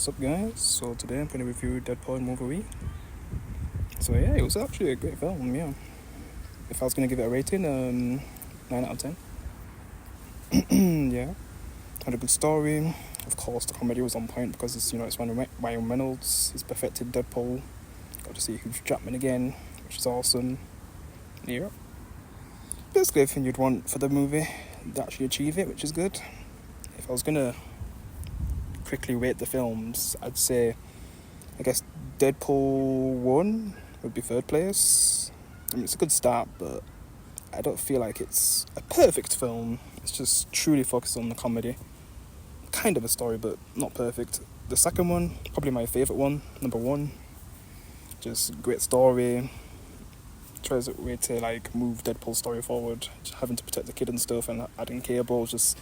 What's up, guys? So today I'm going to review Deadpool and Wolverine. So yeah, it was actually a great film. Yeah, if I was going to give it a rating, 9 out of 10. Yeah, had a good story. Of course, the comedy was on point because it's Ryan Reynolds. He's perfected Deadpool. Got to see Hugh Jackman again, which is awesome. Yeah, basically everything you'd want for the movie. They actually achieve it, which is good. If I was gonna quickly rate the films, I'd say, I guess Deadpool 1 would be third place. I mean, it's a good start, but I don't feel like it's a perfect film. It's just truly focused on the comedy. Kind of a story, but not perfect. The second one, probably my favourite one, number 1. Just great story. Tries a way to move Deadpool's story forward. Just having to protect the kid and stuff and adding Cable, just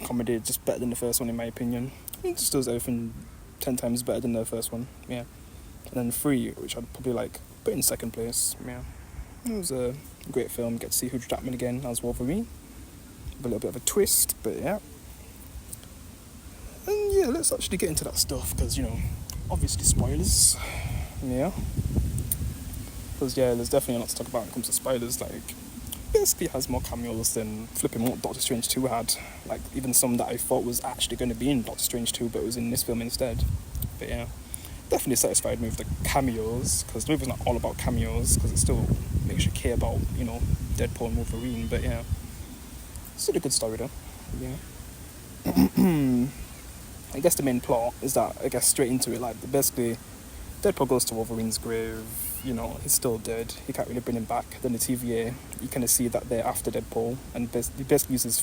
comedy, just better than the first one in my opinion. It just does everything 10 times better than the first one, yeah. And then 3, which I'd probably put in second place, yeah. It was a great film. Get to see Hugh Jackman again as Wolverine. With a little bit of a twist, but yeah. And yeah, let's actually get into that stuff, because, obviously spoilers, yeah. Because, yeah, there's definitely a lot to talk about when it comes to spoilers, basically has more cameos than flipping what Doctor Strange 2 had. Even some that I thought was actually going to be in Doctor Strange 2, but it was in this film instead. But yeah, definitely satisfied with the cameos, because the movie's not all about cameos, because it still makes you care about, Deadpool and Wolverine. But yeah, still a good story though. Yeah. I guess the main plot is that, straight into it, basically, Deadpool goes to Wolverine's grave. He's still dead. He can't really bring him back. Then the TVA, you kind of see that they're after Deadpool, and he basically uses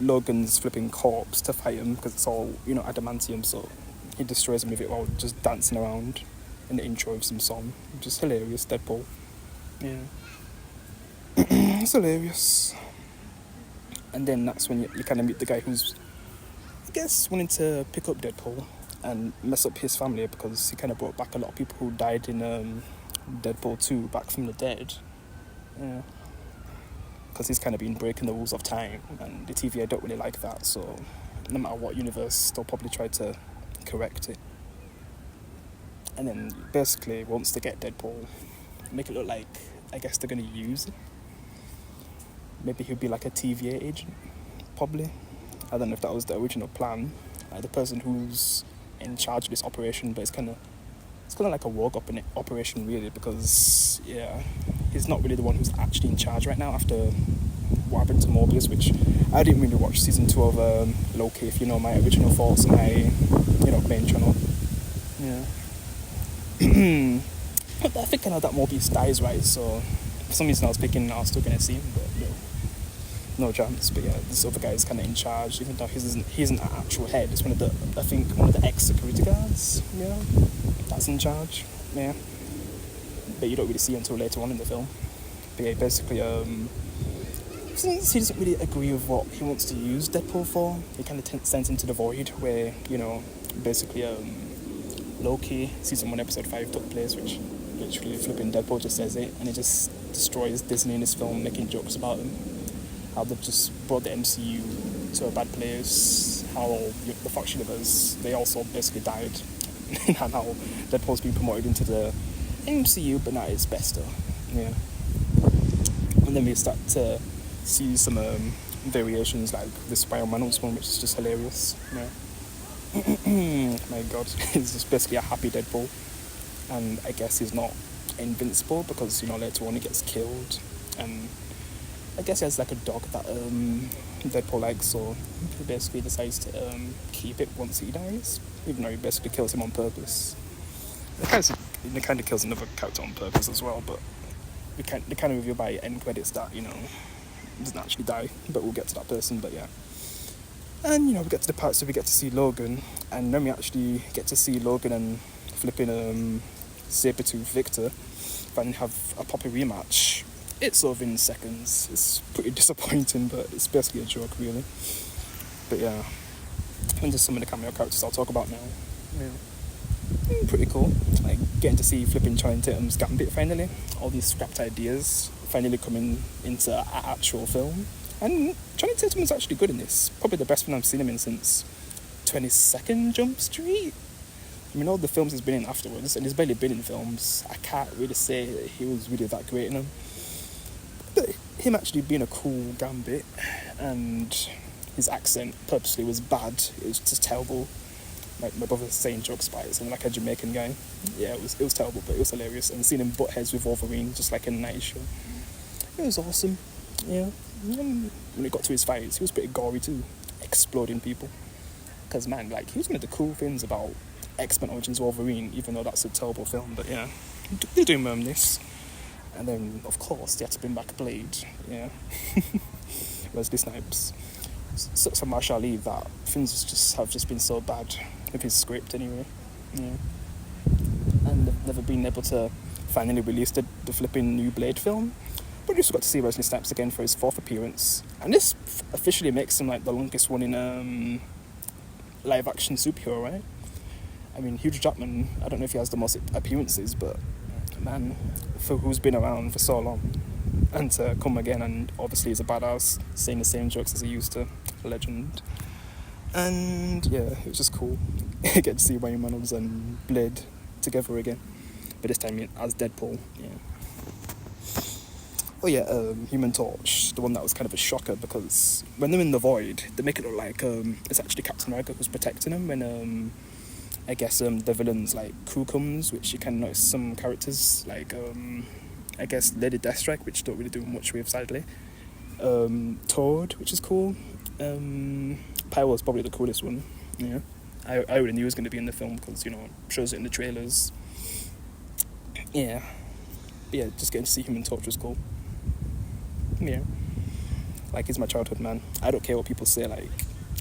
Logan's flipping corpse to fight him, because it's all, adamantium, so he destroys him with it while just dancing around in the intro of some song. Just hilarious, Deadpool. Yeah. It's hilarious. And then that's when you kind of meet the guy who's, I guess, wanting to pick up Deadpool and mess up his family, because he kind of brought back a lot of people who died in Deadpool 2 back from the dead. Yeah. Because he's kind of been breaking the rules of time, and the TVA don't really like that, so no matter what universe, they'll probably try to correct it. And then basically, once they get Deadpool, make it look like, I guess they're going to use it. Maybe he'll be like a TVA agent, probably. I don't know if that was the original plan. The person who's in charge of this operation, but it's kind of like a rogue operation really, because yeah, he's not really the one who's actually in charge right now after what happened to Morbius, which I didn't really watch season 2 of Loki, if you know my original thoughts on my main channel. Yeah. But I think that Morbius dies, right? So for some reason I was thinking I was still gonna see him, but no chance. But yeah, this other guy is kind of in charge, even though he isn't an actual head. It's one of the ex-security guards, yeah, that's in charge, yeah. But you don't really see until later on in the film. But yeah, basically, since he doesn't really agree with what he wants to use Deadpool for, he kind of sends him to the void, where, basically, Loki, season 1, episode 5 took place, which literally flipping Deadpool just says it, and it just destroys Disney in this film, making jokes about him. How they've just brought the MCU to a bad place, how the Fox Universe, they also basically died, and how Deadpool's been promoted into the MCU, but not its best though, yeah. And then we start to see some variations, like this Ryan Reynolds one, which is just hilarious, yeah. My god, he's just basically a happy Deadpool, and I guess he's not invincible, because, later on he gets killed, and I guess he has a dog that Deadpool likes, so he basically decides to keep it once he dies, even though he basically kills him on purpose. He kind of kills another character on purpose as well, but they kind of reveal by end credits that, he doesn't actually die, but we'll get to that person, but yeah. And, we get to the parts where we get to see Logan, and then we actually get to see Logan and flipping Sabretooth Victor finally have a proper rematch. It's over in seconds. It's pretty disappointing, but it's basically a joke, really. But yeah, and just some of the cameo characters I'll talk about now. Yeah. Pretty cool. Getting to see flipping Channing Tatum's Gambit finally. All these scrapped ideas finally coming into an actual film. And Channing Tatum is actually good in this. Probably the best one I've seen him in since 22nd Jump Street. I mean, all the films he's been in afterwards, and he's barely been in films. I can't really say that he was really that great in them. But him actually being a cool Gambit, and his accent purposely was bad. It was just terrible. Like my brother was saying jokes about it, like a Jamaican guy. Yeah, it was terrible, but it was hilarious. And seeing him butt heads with Wolverine, just like in a night show, it was awesome. Yeah. And when it got to his fights, he was pretty gory too, exploding people. Because man, like, he was one of the cool things about X-Men Origins Wolverine, even though that's a terrible film. But yeah, they're doing this. And then, of course, they had to bring back Blade. Yeah. Wesley Snipes. Sucks for Marshall Lee that things have just been so bad with his script anyway. Yeah. And they've never been able to finally release the flipping new Blade film. But we just got to see Wesley Snipes again for his 4th appearance. And this officially makes him like the longest running live action superhero, right? I mean, Hugh Jackman, I don't know if he has the most appearances, but man, for who's been around for so long, and to come again, and obviously he's a badass, saying the same jokes as he used to, legend. And yeah, it was just cool. Get to see Ryan Reynolds and Blade together again, but this time as Deadpool. Yeah. Oh yeah, Human Torch, the one that was kind of a shocker, because when they're in the void, they make it look like it's actually Captain America who's protecting them when I guess the villain's like crew comes, which you can notice some characters like I guess Lady Deathstrike, which don't really do much with sadly. Toad, which is cool. Pyro is probably the coolest one. Yeah, I already knew he was going to be in the film because shows it in the trailers. Yeah, but yeah, just getting to see Human Torch was cool. Yeah, like he's my childhood man. I don't care what people say. Like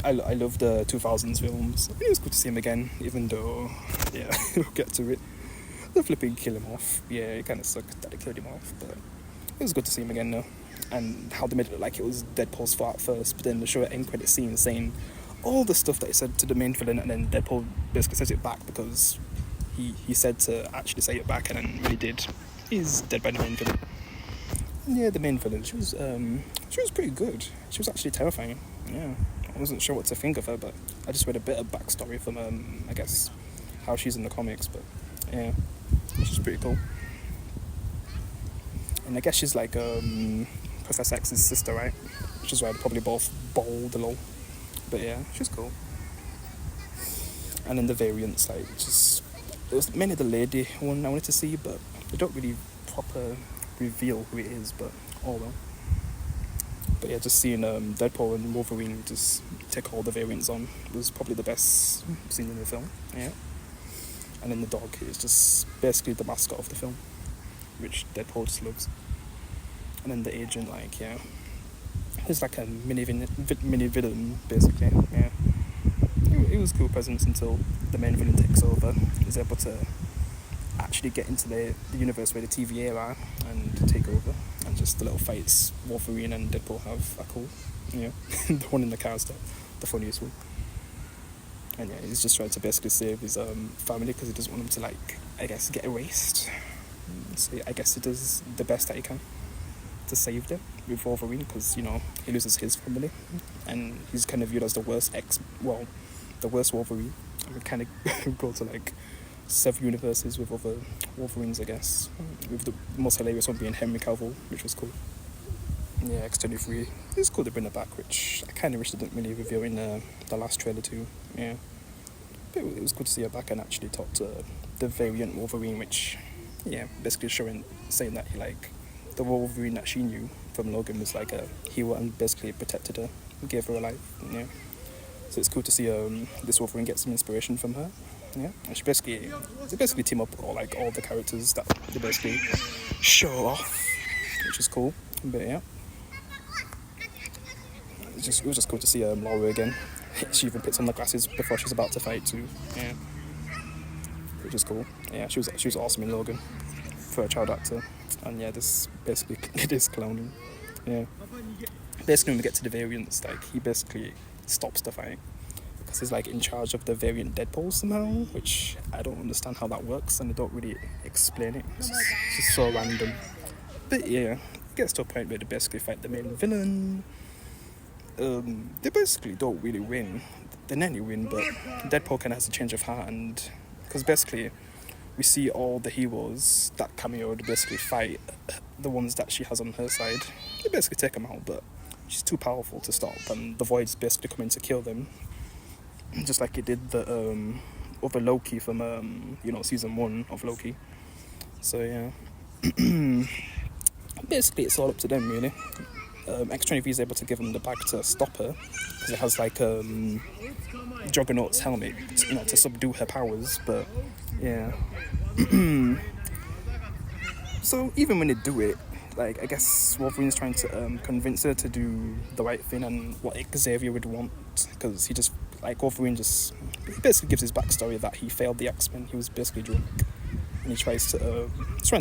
I love the 2000s films. It was good to see him again, even though yeah, we'll get to it. The flipping kill him off. Yeah, it kind of sucked that they killed him off, but it was good to see him again though. And how they made it look like it was Deadpool's fault at first, but then they show an end credit scene saying all the stuff that he said to the main villain, and then Deadpool basically says it back because he said to actually say it back, and then when he did, he's dead by the main villain. Yeah, the main villain, she was pretty good. She was actually terrifying. Yeah, I wasn't sure what to think of her, but I just read a bit of backstory from I guess how she's in the comics, but yeah, she's pretty cool. And I guess she's like Professor X's sister, right? Which is why they're probably both bald a little. But yeah, she's cool. And then the variants, like, just it was mainly the lady one I wanted to see, but they don't really proper reveal who it is, but oh well. But yeah, just seeing Deadpool and Wolverine just take all the variants on was probably the best scene in the film. Yeah. And then the dog is just basically the mascot of the film, which Deadpool just loves. And then the agent, like, yeah, he's like a mini villain, basically. Yeah, it was cool presence until the main villain takes over. He's able to actually get into the universe where the TVA are and take over. And just the little fights Wolverine and Deadpool have are cool. Yeah, the one in the car is the funniest one. And yeah, he's just trying to basically save his family because he doesn't want them to, like, I guess, get erased. So I guess he does the best that he can to save them with Wolverine because, he loses his family. And he's kind of viewed as the worst Wolverine. And we kind of go to, like, several universes with other Wolverines, I guess. With the most hilarious one being Henry Cavill, which was cool. Yeah, X-23. It's cool to bring it back, which I kind of wish they didn't really reveal in the last trailer too. Yeah, but it was good to see her back and actually talk to the variant Wolverine, which, yeah, basically saying that the Wolverine that she knew from Logan was like a hero and basically protected her, gave her a life. Yeah, so it's cool to see this Wolverine get some inspiration from her. Yeah, and they basically team up all the characters that they basically show off, which is cool. But yeah. It was just cool to see Laura again. She even puts on the glasses before she's about to fight too. Yeah, which is cool. Yeah, she was awesome in Logan for a child actor. And yeah, this basically it is clowning. Yeah, basically when we get to the variants, like, he basically stops the fight because he's like in charge of the variant Deadpool somehow, which I don't understand how that works, and they don't really explain it. It's just so random. But yeah, it gets to a point where they basically fight the main villain. They basically don't really win. they nearly win, but Deadpool kind of has a change of heart, and because basically we see all the heroes that cameoed basically fight the ones that she has on her side. They basically take them out, but she's too powerful to stop, and the Void's basically coming to kill them, just like it did the other Loki from season 1 of Loki. So yeah, basically it's all up to them really. X-23 is able to give him the bag to stop her because it has like Juggernaut's helmet, to subdue her powers. But yeah, so even when they do it, like I guess Wolverine's trying to convince her to do the right thing and what Xavier would want, because he basically gives his backstory that he failed the X-Men. He was basically drunk, and he's trying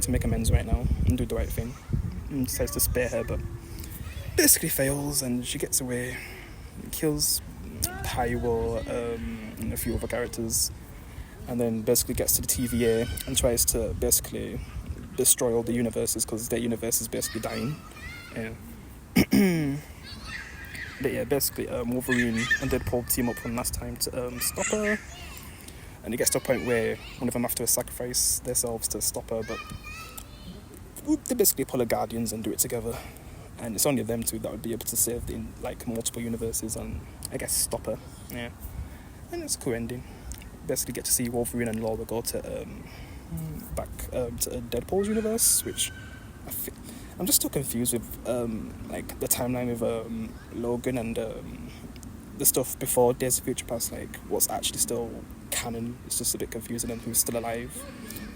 to make amends right now and do the right thing. And decides to spare her, but basically fails, and she gets away, kills Pyro and a few other characters, and then basically gets to the TVA and tries to basically destroy all the universes because their universe is basically dying. Yeah. But yeah, basically Wolverine and Deadpool team up one last time to stop her, and it gets to a point where one of them have to sacrifice themselves to stop her, but they basically pull the Guardians and do it together, and it's only them two that would be able to save the multiple universes and I guess stop her. Yeah, and it's a cool ending. Basically get to see Wolverine and Laura go to back to Deadpool's universe, which I'm just still confused with the timeline with Logan and the stuff before Days of Future Past, what's actually still canon. It's just a bit confusing, and who's still alive,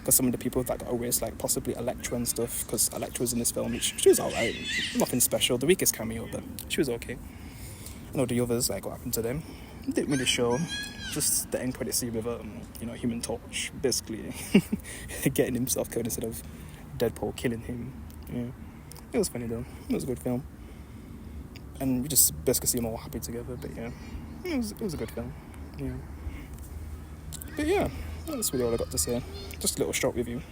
because some of the people that got erased, possibly Elektra and stuff, because Elektra was in this film, she was alright, nothing special, the weakest cameo, but she was okay. I know the others, what happened to them, didn't really show. Just the end credit scene with Human Torch basically getting himself killed instead of Deadpool killing him. Yeah, it was funny though. It was a good film, and you just basically see them all happy together. But yeah, it was a good film. Yeah, but yeah, that's really all I got to say. Just a little short review.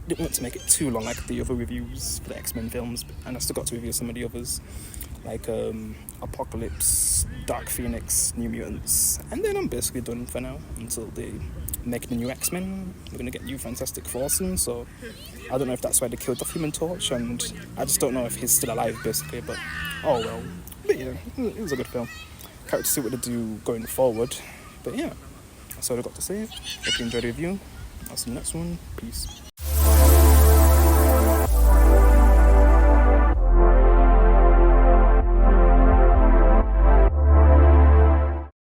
Didn't want to make it too long like the other reviews for the X-Men films, and I still got to review some of the others, like Apocalypse, Dark Phoenix, New Mutants, and then I'm basically done for now until they make the new X-Men. We're going to get new Fantastic Four soon, so I don't know if that's why they killed off Human Torch, and I just don't know if he's still alive basically, but oh well. But yeah, it was a good film. Can't wait to see what they do going forward, but yeah, that's all I got to say. Hope you enjoyed the review. I'll see you in the next one. Peace.